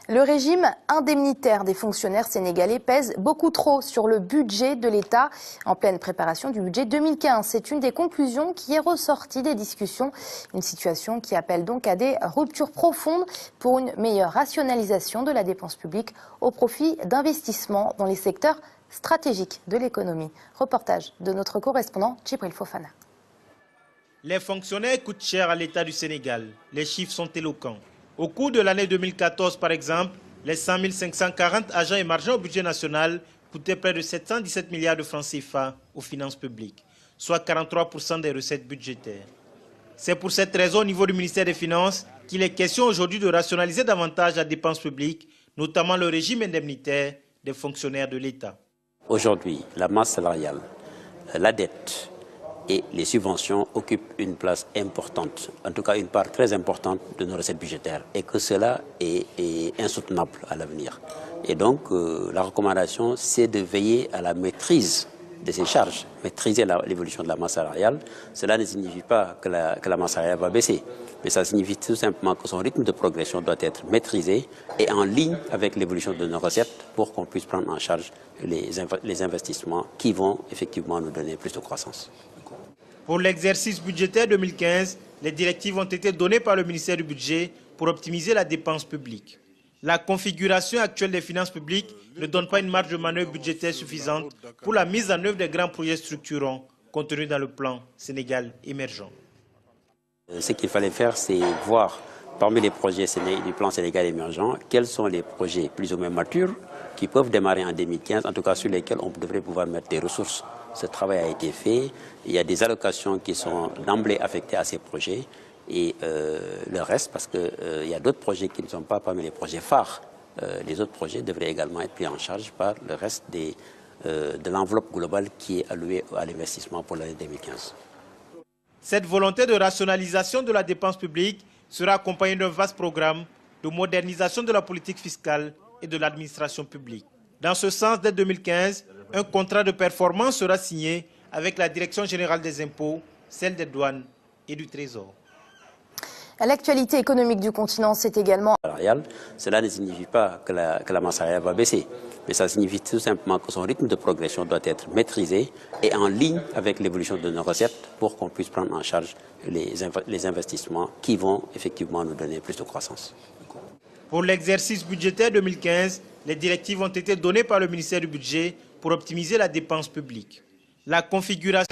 Le régime indemnitaire des fonctionnaires sénégalais pèse beaucoup trop sur le budget de l'État en pleine préparation du budget 2015. C'est une des conclusions qui est ressortie des discussions. Une situation qui appelle donc à des ruptures profondes pour une meilleure rationalisation de la dépense publique au profit d'investissements dans les secteurs stratégiques de l'économie. Reportage de notre correspondant Djibril Fofana. Les fonctionnaires coûtent cher à l'État du Sénégal. Les chiffres sont éloquents. Au cours de l'année 2014, par exemple, les 100 540 agents émergents au budget national coûtaient près de 717 milliards de francs CFA aux finances publiques, soit 43% des recettes budgétaires. C'est pour cette raison au niveau du ministère des Finances qu'il est question aujourd'hui de rationaliser davantage la dépense publique, notamment le régime indemnitaire des fonctionnaires de l'État. Aujourd'hui, la masse salariale, la dette et les subventions occupent une place importante, en tout cas une part très importante de nos recettes budgétaires, et que cela est insoutenable à l'avenir. Et donc, la recommandation, c'est de veiller à la maîtrise de ces charges, maîtriser l'évolution de la masse salariale. Cela ne signifie pas que la masse salariale va baisser, mais ça signifie tout simplement que son rythme de progression doit être maîtrisé et en ligne avec l'évolution de nos recettes pour qu'on puisse prendre en charge les investissements qui vont effectivement nous donner plus de croissance. Pour l'exercice budgétaire 2015, les directives ont été données par le ministère du Budget pour optimiser la dépense publique. La configuration actuelle des finances publiques ne donne pas une marge de manœuvre budgétaire suffisante pour la mise en œuvre des grands projets structurants contenus dans le plan Sénégal émergent. Ce qu'il fallait faire, c'est voir parmi les projets du plan Sénégal émergent, quels sont les projets plus ou moins matures qui peuvent démarrer en 2015, en tout cas sur lesquels on devrait pouvoir mettre des ressources. Ce travail a été fait, il y a des allocations qui sont d'emblée affectées à ces projets et le reste, parce qu'il y a d'autres projets qui ne sont pas parmi les projets phares. Les autres projets devraient également être pris en charge par le reste de l'enveloppe globale qui est allouée à l'investissement pour l'année 2015. Cette volonté de rationalisation de la dépense publique sera accompagnée d'un vaste programme de modernisation de la politique fiscale et de l'administration publique. Dans ce sens, dès 2015, un contrat de performance sera signé avec la Direction générale des impôts, celle des douanes et du Trésor. L'actualité économique du continent, c'est également... Cela ne signifie pas que la masse salariale va baisser, mais ça signifie tout simplement que son rythme de progression doit être maîtrisé et en ligne avec l'évolution de nos recettes pour qu'on puisse prendre en charge les investissements qui vont effectivement nous donner plus de croissance. Pour l'exercice budgétaire 2015, les directives ont été données par le ministère du Budget pour optimiser la dépense publique. La configuration...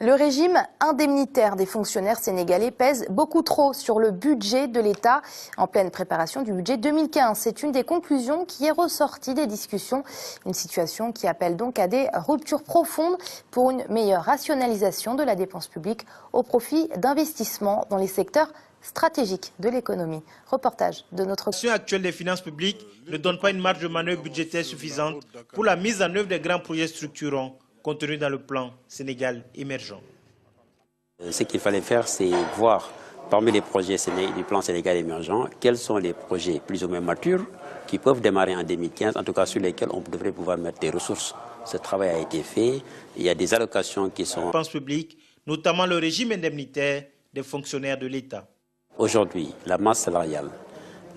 Le régime indemnitaire des fonctionnaires sénégalais pèse beaucoup trop sur le budget de l'État en pleine préparation du budget 2015. C'est une des conclusions qui est ressortie des discussions. Une situation qui appelle donc à des ruptures profondes pour une meilleure rationalisation de la dépense publique au profit d'investissements dans les secteurs stratégiques de l'économie. Reportage de notre... La situation actuelle des finances publiques ne donne pas une marge de manœuvre budgétaire suffisante pour la mise en œuvre des grands projets structurants contenus dans le plan Sénégal émergent. Ce qu'il fallait faire, c'est voir parmi les projets du plan Sénégal émergent, quels sont les projets plus ou moins matures qui peuvent démarrer en 2015, en tout cas sur lesquels on devrait pouvoir mettre des ressources. Ce travail a été fait, il y a des allocations qui sont... Dépenses publiques, notamment le régime indemnitaire des fonctionnaires de l'État. Aujourd'hui, la masse salariale,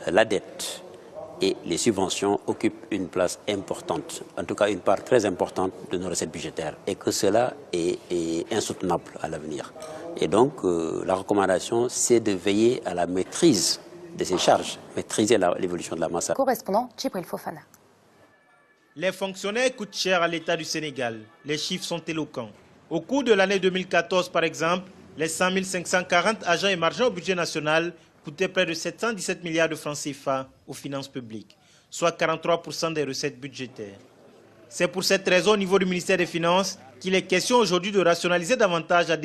la dette et les subventions occupent une place importante, en tout cas une part très importante de nos recettes budgétaires, et que cela est insoutenable à l'avenir. Et donc, la recommandation, c'est de veiller à la maîtrise de ces charges, maîtriser l'évolution de la masse salariale. Correspondant Djibril Fofana. Les fonctionnaires coûtent cher à l'État du Sénégal. Les chiffres sont éloquents. Au cours de l'année 2014, par exemple, les 100 540 agents émergents au budget national coûtaient près de 717 milliards de francs CFA aux finances publiques, soit 43% des recettes budgétaires. C'est pour cette raison au niveau du ministère des Finances qu'il est question aujourd'hui de rationaliser davantage la dépense